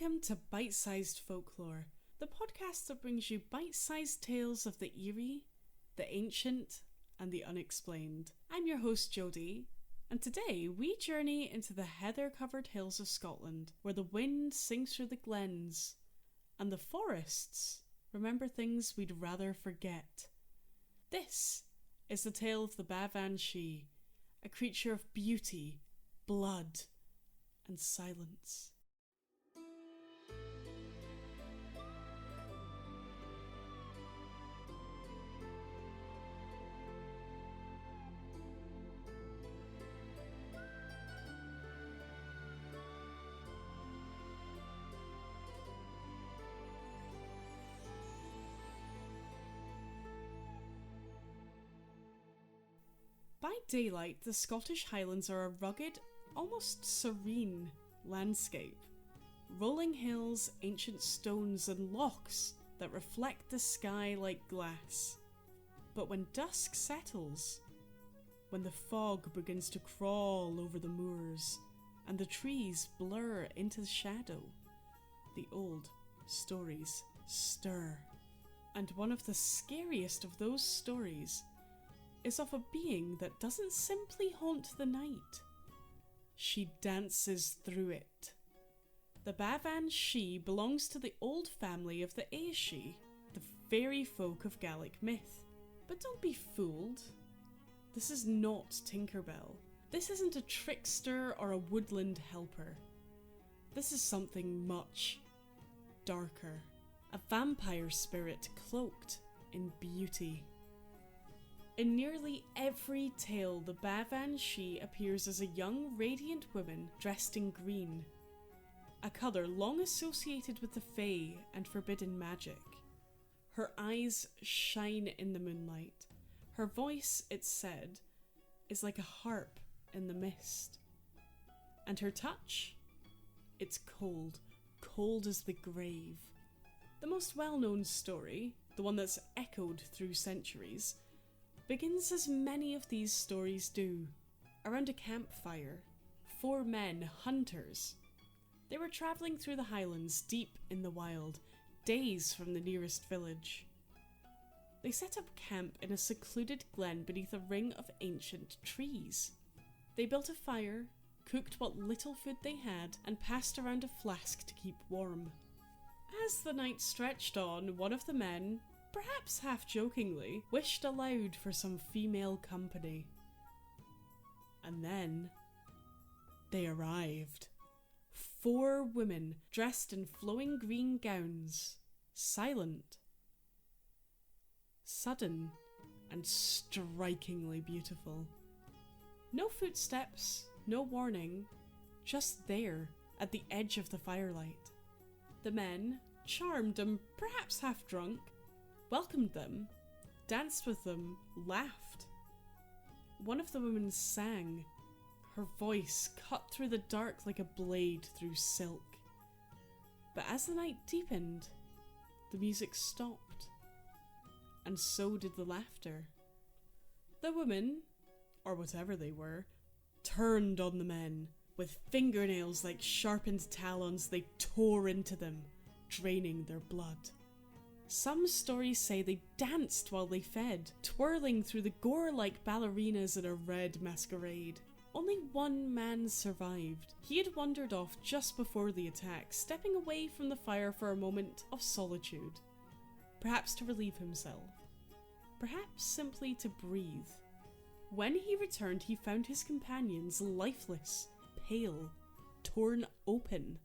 Welcome to Bite-Sized Folklore, the podcast that brings you bite-sized tales of the eerie, the ancient, and the unexplained. I'm your host Jodie, and today we journey into the heather-covered hills of Scotland, where the wind sings through the glens, and the forests remember things we'd rather forget. This is the tale of the Baobhan Sith, a creature of beauty, blood, and silence. By daylight, the Scottish Highlands are a rugged, almost serene landscape. Rolling hills, ancient stones, and lochs that reflect the sky like glass. But when dusk settles, when the fog begins to crawl over the moors, and the trees blur into shadow, the old stories stir. And one of the scariest of those stories is of a being that doesn't simply haunt the night. She dances through it. The Baobhan Sith belongs to the old family of the Aeschi, the fairy folk of Gaelic myth. But don't be fooled. This is not Tinkerbell. This isn't a trickster or a woodland helper. This is something much darker. A vampire spirit cloaked in beauty. In nearly every tale, the Baobhan Sith appears as a young, radiant woman dressed in green, a colour long associated with the Fae and forbidden magic. Her eyes shine in the moonlight. Her voice, it's said, is like a harp in the mist. And her touch? It's cold, cold as the grave. The most well-known story, the one that's echoed through centuries, begins as many of these stories do. Around a campfire, 4 men, hunters. They were travelling through the Highlands deep in the wild, days from the nearest village. They set up camp in a secluded glen beneath a ring of ancient trees. They built a fire, cooked what little food they had, and passed around a flask to keep warm. As the night stretched on, one of the men, perhaps half-jokingly, wished aloud for some female company. And then they arrived. 4 women dressed in flowing green gowns, silent, sudden, and strikingly beautiful. No footsteps, no warning, just there at the edge of the firelight. The men, charmed and perhaps half-drunk, welcomed them, danced with them, laughed. One of the women sang. Her voice cut through the dark like a blade through silk. But as the night deepened, the music stopped, and so did the laughter. The women, or whatever they were, turned on the men. With fingernails like sharpened talons, they tore into them, draining their blood. Some stories say they danced while they fed, twirling through the gore-like ballerinas in a red masquerade. Only one man survived. He had wandered off just before the attack, stepping away from the fire for a moment of solitude. Perhaps to relieve himself. Perhaps simply to breathe. When he returned, he found his companions lifeless, pale, torn open.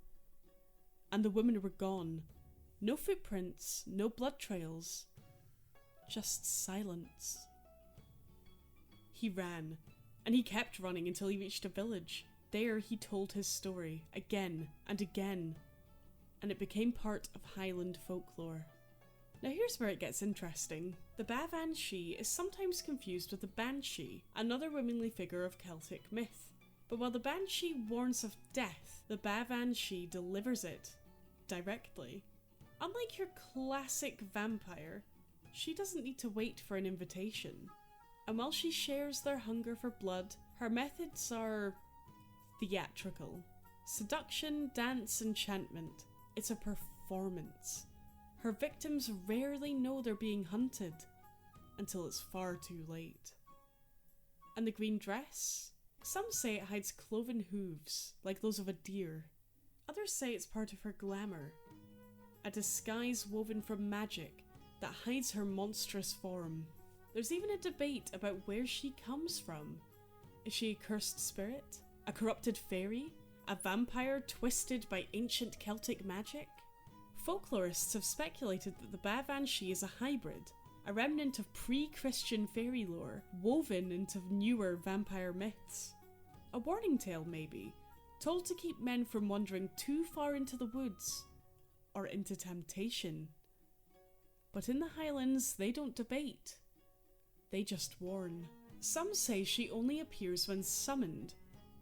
And the women were gone. No footprints, no blood trails, just silence. He ran, and he kept running until he reached a village. There he told his story, again and again, and it became part of Highland folklore. Now here's where it gets interesting. The Baobhan Sith is sometimes confused with the Banshee, another womanly figure of Celtic myth. But while the Banshee warns of death, the Baobhan Sith delivers it directly. Unlike your classic vampire, she doesn't need to wait for an invitation. And while she shares their hunger for blood, her methods are theatrical. Seduction, dance, enchantment. It's a performance. Her victims rarely know they're being hunted until it's far too late. And the green dress? Some say it hides cloven hooves, like those of a deer. Others say it's part of her glamour, a disguise woven from magic that hides her monstrous form. There's even a debate about where she comes from. Is she a cursed spirit? A corrupted fairy? A vampire twisted by ancient Celtic magic? Folklorists have speculated that the Baobhan Sith is a hybrid, a remnant of pre-Christian fairy lore woven into newer vampire myths. A warning tale, maybe, told to keep men from wandering too far into the woods or into temptation. But in the Highlands, they don't debate. They just warn. Some say she only appears when summoned,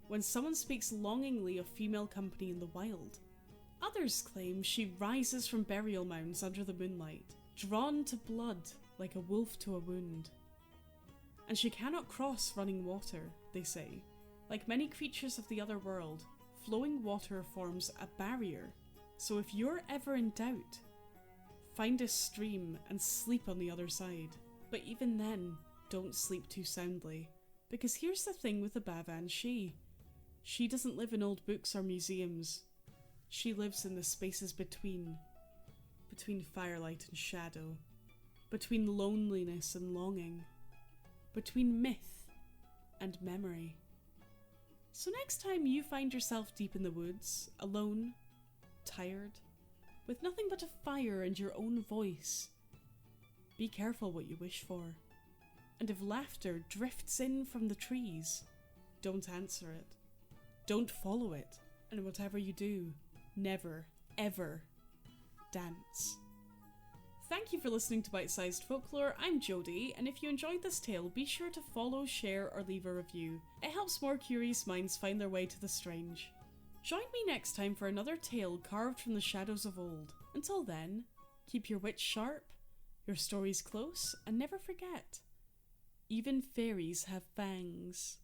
when someone speaks longingly of female company in the wild. Others claim she rises from burial mounds under the moonlight, drawn to blood like a wolf to a wound. And she cannot cross running water, they say. Like many creatures of the other world, flowing water forms a barrier. So if you're ever in doubt, find a stream and sleep on the other side. But even then, don't sleep too soundly. Because here's the thing with the Baobhan Sith. She doesn't live in old books or museums. She lives in the spaces between firelight and shadow, between loneliness and longing, between myth and memory. So next time you find yourself deep in the woods, alone, tired, with nothing but a fire and your own voice, be careful what you wish for. And if laughter drifts in from the trees, don't answer it. Don't follow it. And whatever you do, never, ever dance. Thank you for listening to Bite-Sized Folklore. I'm Jodie, and if you enjoyed this tale, be sure to follow, share, or leave a review. It helps more curious minds find their way to the strange. Join me next time for another tale carved from the shadows of old. Until then, keep your wits sharp, your stories close, and never forget, even fairies have fangs.